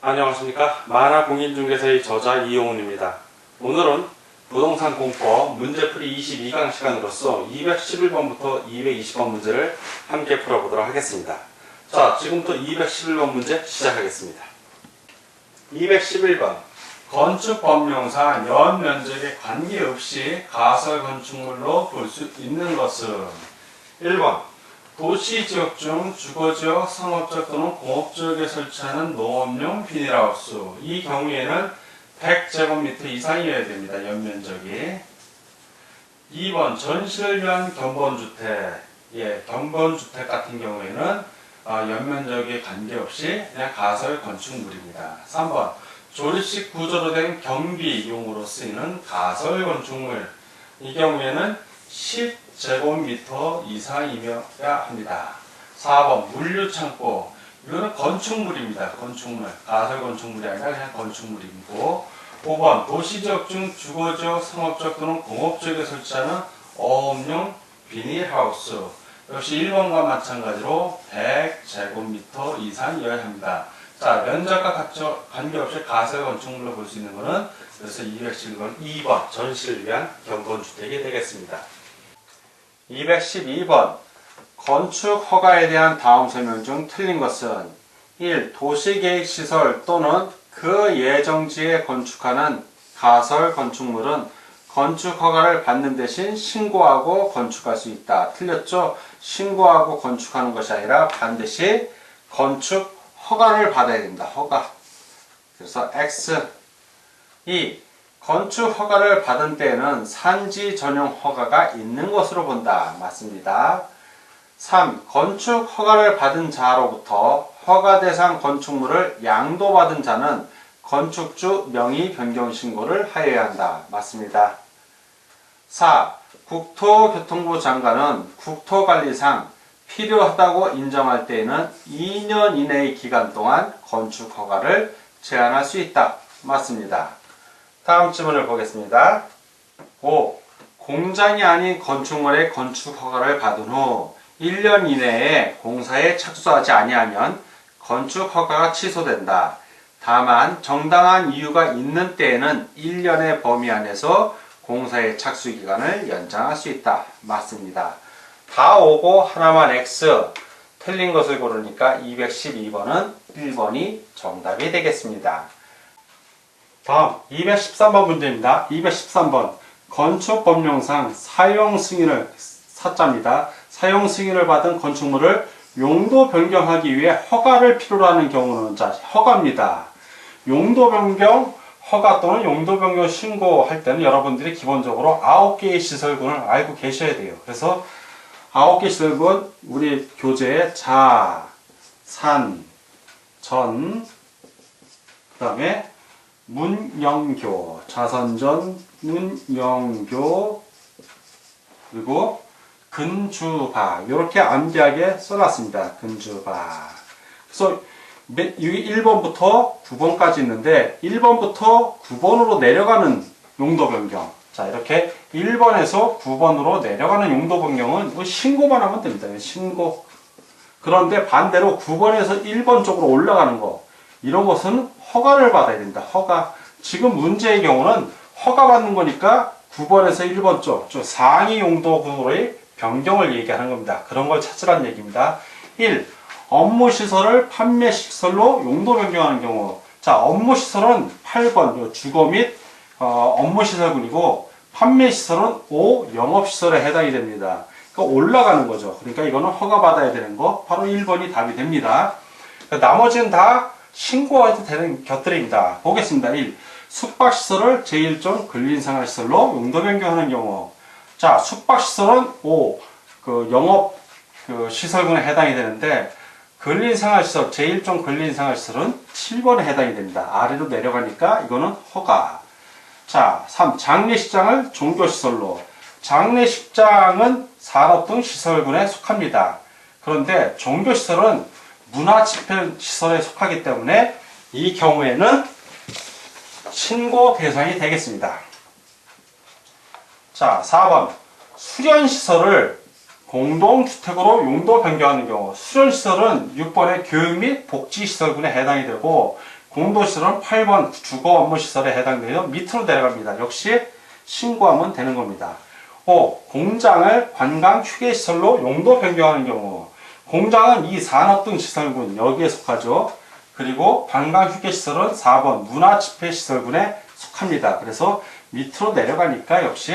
안녕하십니까. 만화공인중개사의 저자 이용훈입니다. 오늘은 부동산 공법 문제풀이 22강 시간으로서 211번부터 220번 문제를 함께 풀어보도록 하겠습니다. 자, 지금부터 211번 문제 시작하겠습니다. 211번 건축법령상 연면적에 관계없이 가설건축물로 볼 수 있는 것은 1번 도시지역 중 주거지역, 상업지역 또는 공업지역에 설치하는 농업용 비닐하우스. 이 경우에는 100제곱미터 이상이어야 됩니다. 연면적이. 2번 전시를 위한 견본주택. 견본주택 같은 경우에는 연면적에 관계없이 그냥 가설 건축물입니다. 3번 조립식 구조로 된 경비용으로 쓰이는 가설 건축물. 이 경우에는 10제곱미터 이상이어야 합니다. 4번 물류창고. 이거는 건축물입니다. 건축물. 가설 건축물이 아니라 그냥 건축물이고. 5번 도시지역 중 주거지역, 상업지역 또는 공업지역에 설치하는 어업용 비닐하우스. 역시 1번과 마찬가지로 100제곱미터 이상이어야 합니다. 자, 면적과 관계없이 가설 건축물로 볼 수 있는 것은 그래서 211번 2번 전시를 위한 견본주택이 되겠습니다. 212번 건축 허가에 대한 다음 설명 중 틀린 것은 1. 도시계획시설 또는 그 예정지에 건축하는 가설 건축물은 건축 허가를 받는 대신 신고하고 건축할 수 있다. 틀렸죠? 신고하고 건축하는 것이 아니라 반드시 건축 허가를 받아야 됩니다. 허가. 그래서 X. 2. 건축 허가를 받은 때에는 산지 전용 허가가 있는 것으로 본다. 맞습니다. 3. 건축 허가를 받은 자로부터 허가 대상 건축물을 양도받은 자는 건축주 명의 변경 신고를 하여야 한다. 맞습니다. 4. 국토교통부 장관은 국토관리상 필요하다고 인정할 때에는 2년 이내의 기간 동안 건축 허가를 제한할 수 있다. 맞습니다. 다음 질문을 보겠습니다. 5. 공장이 아닌 건축물의 건축 허가를 받은 후 1년 이내에 공사에 착수하지 아니하면 건축 허가가 취소된다. 다만 정당한 이유가 있는 때에는 1년의 범위 안에서 공사의 착수 기간을 연장할 수 있다. 맞습니다. 다 오고 하나만 X. 틀린 것을 고르니까 212번은 1번이 정답이 되겠습니다. 다음 213번 문제입니다. 213번 건축법령상 사용승인을 사자입니다. 사용승인을 받은 건축물을 용도 변경하기 위해 허가를 필요로 하는 경우는 자 허가입니다. 용도 변경 허가 또는 용도 변경 신고할 때는 여러분들이 기본적으로 9개의 시설군을 알고 계셔야 돼요. 그래서 9개 시설군 우리 교재에 자, 산, 전, 그 다음에 문영교, 자선전, 문영교, 그리고 근주바 이렇게 암기하게 써놨습니다. 근주바. 그래서 여기 1번부터 9번까지 있는데 1번부터 9번으로 내려가는 용도 변경. 자, 이렇게 1번에서 9번으로 내려가는 용도 변경은 신고만 하면 됩니다. 신고. 그런데 반대로 9번에서 1번 쪽으로 올라가는 거 이런 것은 허가를 받아야 된다. 허가. 지금 문제의 경우는 허가 받는 거니까 9번에서 1번 쪽, 상위 용도구로의 변경을 얘기하는 겁니다. 그런 걸 찾으라는 얘기입니다. 1. 업무시설을 판매시설로 용도 변경하는 경우. 자, 업무시설은 8번 주거 및 업무시설군이고 판매시설은 5. 영업시설에 해당이 됩니다. 그러니까 올라가는 거죠. 그러니까 이거는 허가받아야 되는 거 바로 1번이 답이 됩니다. 나머지는 다 신고해도 되는 것들입니다. 보겠습니다. 1. 숙박시설을 제1종 근린생활시설로 용도 변경하는 경우. 자, 숙박시설은 5. 영업 시설군에 해당이 되는데 근린생활시설, 제1종 근린생활시설은 7번에 해당이 됩니다. 아래로 내려가니까 이거는 허가. 자, 3. 장례식장을 종교시설로. 장례식장은 산업 등 시설군에 속합니다. 그런데 종교시설은 문화집회시설에 속하기 때문에 이 경우에는 신고 대상이 되겠습니다. 자, 4번 수련시설을 공동주택으로 용도 변경하는 경우 수련시설은 6번의 교육 및 복지시설군에 해당이 되고 공도시설은 8번 주거 업무시설에 해당되어 밑으로 내려갑니다. 역시 신고하면 되는 겁니다. 5. 공장을 관광 휴게시설로 용도 변경하는 경우. 공장은 이 산업 등 시설군 여기에 속하죠. 그리고 관광 휴게시설은 4번 문화집회시설군에 속합니다. 그래서 밑으로 내려가니까 역시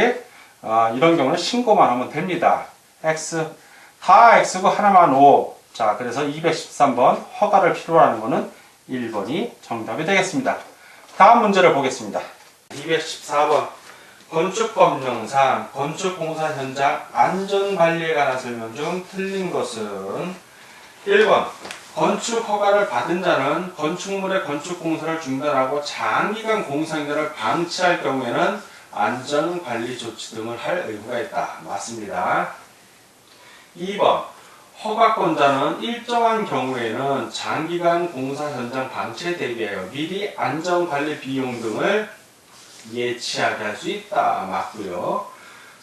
이런 경우는 신고만 하면 됩니다. X 다 X고 하나만 O. 자, 그래서 213번 허가를 필요로 하는 것은 1번이 정답이 되겠습니다. 다음 문제를 보겠습니다. 214번 건축법령상 건축공사 현장 안전관리에 관한 설명 중 틀린 것은 1번 건축 허가를 받은 자는 건축물의 건축공사를 중단하고 장기간 공사행위를 방치할 경우에는 안전관리 조치 등을 할 의무가 있다. 맞습니다. 2번 허가권자는 일정한 경우에는 장기간 공사 현장 방치에 대비하여 미리 안전관리 비용 등을 예치하게 할 수 있다. 맞고요.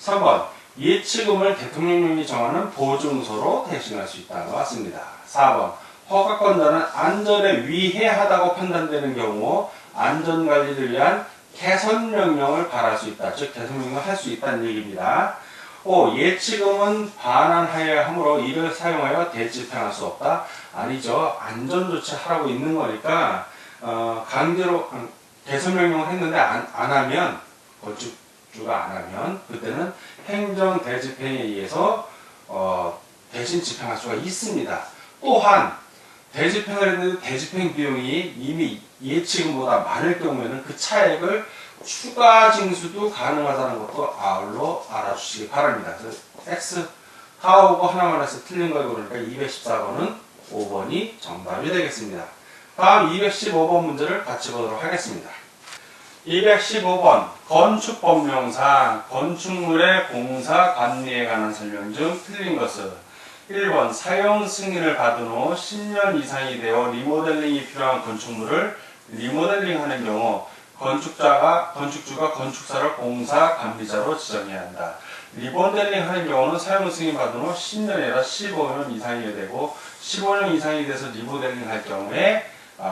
3번 예치금을 대통령령이 정하는 보증서로 대신할 수 있다. 맞습니다. 4번 허가권자는 안전에 위해하다고 판단되는 경우 안전관리를 위한 개선명령을 발할 수 있다. 즉 개선명령을 할 수 있다는 얘기입니다. 5. 예치금은 반환하여야 하므로 이를 사용하여 대집행할 수 없다. 아니죠. 안전조치 하라고 있는 거니까 강제로 개선명령을 했는데 안 하면 건축주가 안 하면 그때는 행정대집행에 의해서 대신 집행할 수가 있습니다. 또한 대집행을 했는데 대집행 비용이 이미 예치금보다 많을 경우에는 그 차액을 추가 징수도 가능하다는 것도 아울러 알아주시기 바랍니다. 그래서 X 다 오고 하나만 해서 틀린 걸 고르니까 214번은 5번이 정답이 되겠습니다. 다음 215번 문제를 같이 보도록 하겠습니다. 215번 건축법령상 건축물의 공사 관리에 관한 설명 중 틀린 것은 1번 사용 승인을 받은 후 10년 이상이 되어 리모델링이 필요한 건축물을 리모델링하는 경우 건축주가 건축사를 공사 관리자로 지정해야 한다. 리모델링 하는 경우는 사용 승인 받은 후 10년이 아니라 15년 이상이 되고 15년 이상이 돼서 리모델링 할 경우에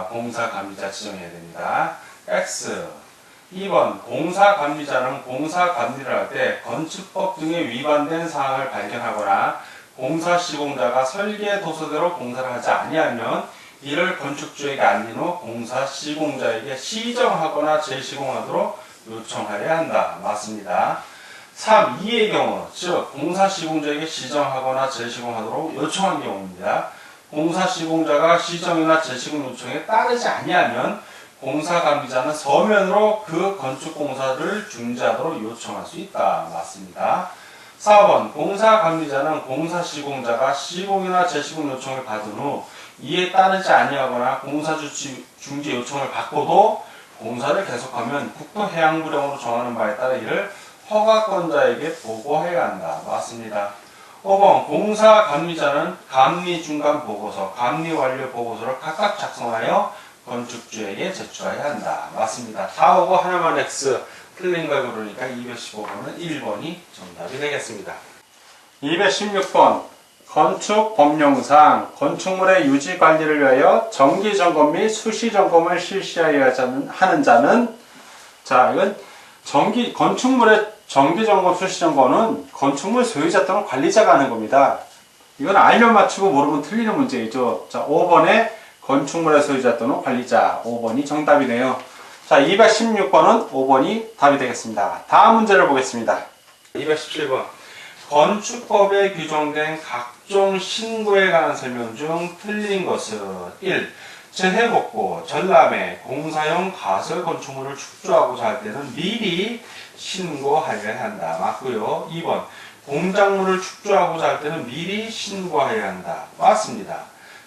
공사 관리자 지정해야 됩니다. X 2번 공사 관리자는 공사 관리를 할 때 건축법 등에 위반된 사항을 발견하거나 공사 시공자가 설계 도서대로 공사를 하지 아니하면 이를 건축주에게 알린 후 공사 시공자에게 시정하거나 재시공하도록 요청하여야 한다. 맞습니다. 3. 2의 경우, 즉 공사 시공자에게 시정하거나 재시공하도록 요청한 경우입니다. 공사 시공자가 시정이나 재시공 요청에 따르지 아니하면 공사 관리자는 서면으로 그 건축 공사를 중지하도록 요청할 수 있다. 맞습니다. 4번 공사 관리자는 공사 시공자가 시공이나 재시공 요청을 받은 후 이에 따르지 아니하거나 공사 중지 요청을 받고도 공사를 계속하면 국토해양부령으로 정하는 바에 따라 이를 허가권자에게 보고해야 한다. 맞습니다. 5번 공사 감리자는 감리 중간 보고서, 감리 완료 보고서를 각각 작성하여 건축주에게 제출해야 한다. 맞습니다. 다 오고 하나만 X 틀린 걸 고르니까 215번은 1번이 정답이 되겠습니다. 216번 건축법령상 건축물의 유지관리를 위하여 정기점검 및 수시점검을 실시하여야 하는 자는 자 이건 건축물의 정기점검 수시점검은 건축물 소유자 또는 관리자가 하는 겁니다. 이건 알면 맞추고 모르면 틀리는 문제이죠. 자 5번에 건축물의 소유자 또는 관리자 5번이 정답이네요. 자 216번은 5번이 답이 되겠습니다. 다음 문제를 보겠습니다. 217번 건축법에 규정된 각종 신고에 관한 설명 중 틀린 것은 1. 재해복구, 전람회, 공사용 가설 건축물을 축조하고자 할 때는 미리 신고하여야 한다. 맞고요. 2번 공작물을 축조하고자 할 때는 미리 신고하여야 한다. 맞습니다.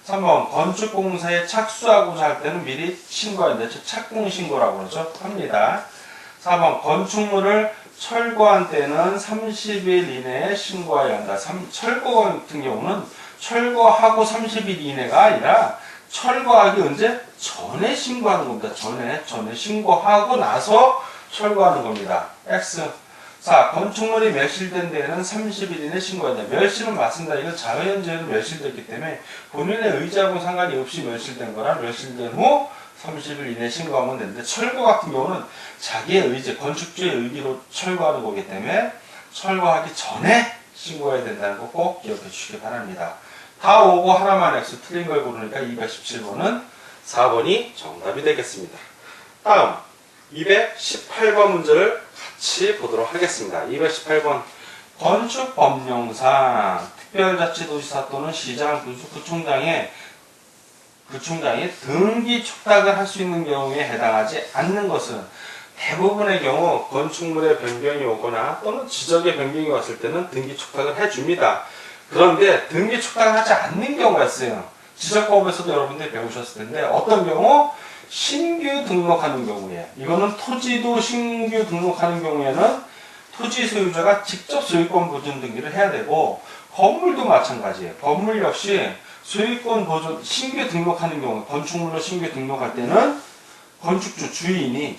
3번 건축공사에 착수하고자 할 때는 미리 신고해야 된다. 즉 착공신고라고 그러죠. 합니다. 4번 건축물을 철거한 때는 30일 이내에 신고해야 한다. 철거 같은 경우는 철거하고 30일 이내가 아니라 철거하기 언제? 전에 신고하는 겁니다. 전에 신고하고 나서 철거하는 겁니다. X. 4. 건축물이 멸실된 데에는 30일 이내 신고해야 된다. 멸실은 맞습니다. 이건 자연재해로 멸실됐기 때문에 본인의 의지하고 상관이 없이 멸실된 거라 멸실된 후 30일 이내에 신고하면 되는데 철거 같은 경우는 자기의 의지, 건축주의 의기로 철거하는 거기 때문에 철거하기 전에 신고해야 된다는 거 꼭 기억해 주시기 바랍니다. 다 오고 하나만 X 틀린 걸 고르니까 217번은 4번이 정답이 되겠습니다. 다음 218번 문제를 같이 보도록 하겠습니다. 218번 건축법령상 특별자치도시사 또는 시장, 구청장이 등기 촉탁을 할 수 있는 경우에 해당하지 않는 것은 대부분의 경우 건축물의 변경이 오거나 또는 지적의 변경이 왔을 때는 등기 촉탁을 해줍니다. 그런데 등기 촉탁을 하지 않는 경우가 있어요. 지적법에서도 여러분들이 배우셨을 텐데 어떤 경우? 신규 등록하는 경우에 이거는 토지도 신규 등록하는 경우에는 토지 소유자가 직접 소유권 보존 등기를 해야 되고 건물도 마찬가지예요. 건물 역시 소유권 보존 신규 등록하는 경우 건축물로 신규 등록할 때는 건축주 주인이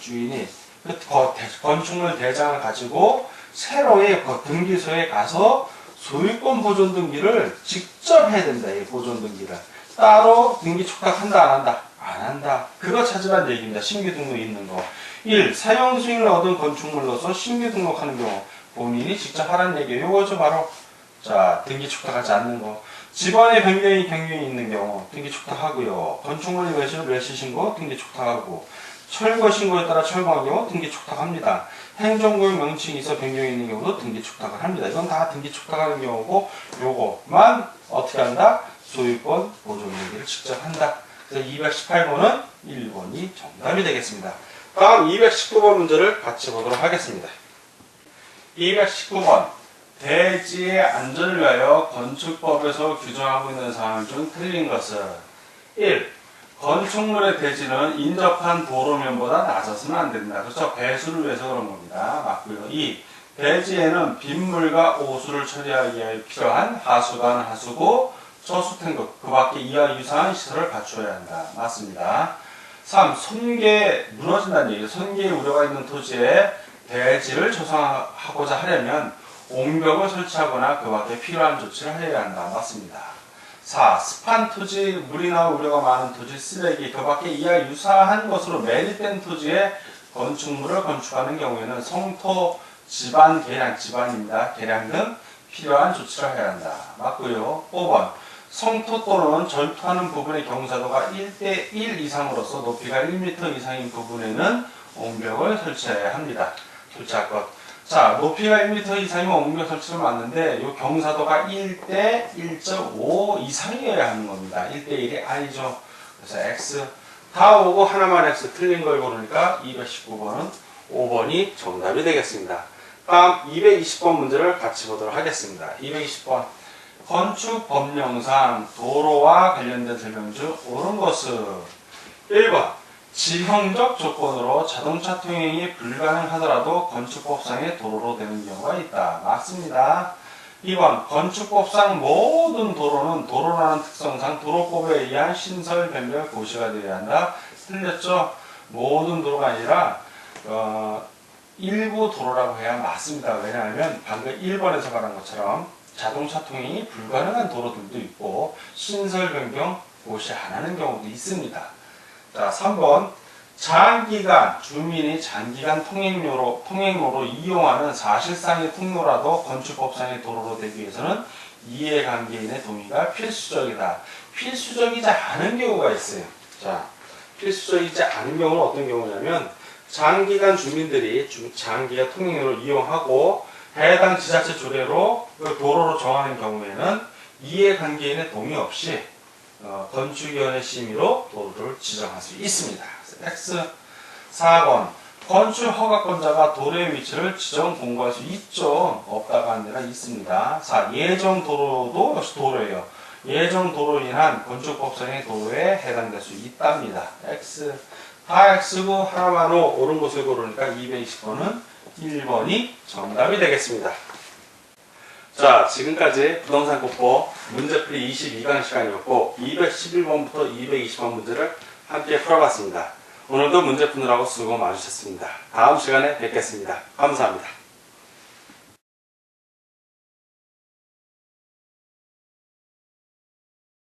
건축물 대장을 가지고 새로의 등기소에 가서 소유권 보존 등기를 직접 해야 된다. 이 보존 등기를 따로 등기 촉탁한다 안 한다? 안 한다. 그거 찾으란 얘기입니다. 신규 등록 있는 거. 1. 사용 승인을 얻은 건축물로서 신규 등록하는 경우 본인이 직접 하라는 얘기예요. 이거죠 바로 자 등기 촉탁하지 않는 거. 집안의 변경이 있는 경우 등기 촉탁하고요. 건축물 외시 신고 등기 촉탁하고 철거 신고에 따라 철거한 경우 등기 촉탁합니다. 행정구역 명칭이 있어 변경이 있는 경우도 등기 촉탁을 합니다. 이건 다 등기 촉탁하는 경우고 요거만 어떻게 한다? 소유권 보존 등기를 직접 한다. 그래서 218번은 1번이 정답이 되겠습니다. 다음 219번 문제를 같이 보도록 하겠습니다. 219번 대지의 안전을 위하여 건축법에서 규정하고 있는 사항 중 틀린 것은 1. 건축물의 대지는 인접한 도로면보다 낮아서는 안 된다. 그렇죠? 배수를 위해서 그런 겁니다. 맞고요. 2. 대지에는 빗물과 오수를 처리하기 위해 필요한 하수관, 하수구, 저수탱크, 그 밖에 이와 유사한 시설을 갖추어야 한다. 맞습니다. 3. 손괴 무너진다는 얘기예요. 손괴 우려가 있는 토지에 대지를 조성하고자 하려면 옹벽을 설치하거나 그 밖에 필요한 조치를 해야 한다. 맞습니다. 4. 습한 토지, 물이나 우려가 많은 토지, 쓰레기, 그 밖에 이와 유사한 것으로 매립된 토지에 건축물을 건축하는 경우에는 성토, 지반 개량 등 필요한 조치를 해야 한다. 맞고요. 5번. 성토 또는 절토하는 부분의 경사도가 1대1 이상으로서 높이가 1m 이상인 부분에는 옹벽을 설치해야 합니다. 설치할 것. 자, 높이가 1m 이상이면 옹벽 설치를 맞는데 이 경사도가 1대 1.5 이상이어야 하는 겁니다. 1대1이 아니죠. 그래서 X 다 오고 하나만 X 틀린 걸 고르니까 219번은 5번이 정답이 되겠습니다. 다음 220번 문제를 같이 보도록 하겠습니다. 220번 건축법령상 도로와 관련된 설명 중 옳은 것은 1번 지형적 조건으로 자동차 통행이 불가능하더라도 건축법상의 도로로 되는 경우가 있다. 맞습니다. 2번 건축법상 모든 도로는 도로라는 특성상 도로법에 의한 신설 변경 고시가 되어야 한다. 틀렸죠? 모든 도로가 아니라 일부 도로라고 해야 맞습니다. 왜냐하면 방금 1번에서 말한 것처럼 자동차 통행이 불가능한 도로들도 있고 신설 변경 고시 안 하는 경우도 있습니다. 자, 3번 장기간 주민이 장기간 통행로로 이용하는 사실상의 통로라도 건축법상의 도로로 되기 위해서는 이해관계인의 동의가 필수적이다. 필수적이지 않은 경우가 있어요. 자, 필수적이지 않은 경우는 어떤 경우냐면 장기간 주민들이 장기간 통행로를 이용하고 해당 지자체 조례로 도로로 정하는 경우에는 이해관계인의 동의 없이 건축위원회 심의로 도로를 지정할 수 있습니다. X 4번 건축허가권자가 도로의 위치를 지정 공고할 수 있죠. 없다가 아니라 있습니다. 4. 예정도로도 역시 도로예요. 예정도로로 인한 건축법상의 도로에 해당될 수 있답니다. X 다 X고 하나만 옳은 것을 고르니까 220번은 1번이 정답이 되겠습니다. 자, 지금까지 부동산 국보 문제풀이 22강 시간이었고 211번부터 220번 문제를 함께 풀어봤습니다. 오늘도 문제 푸느라고 수고 많으셨습니다. 다음 시간에 뵙겠습니다. 감사합니다.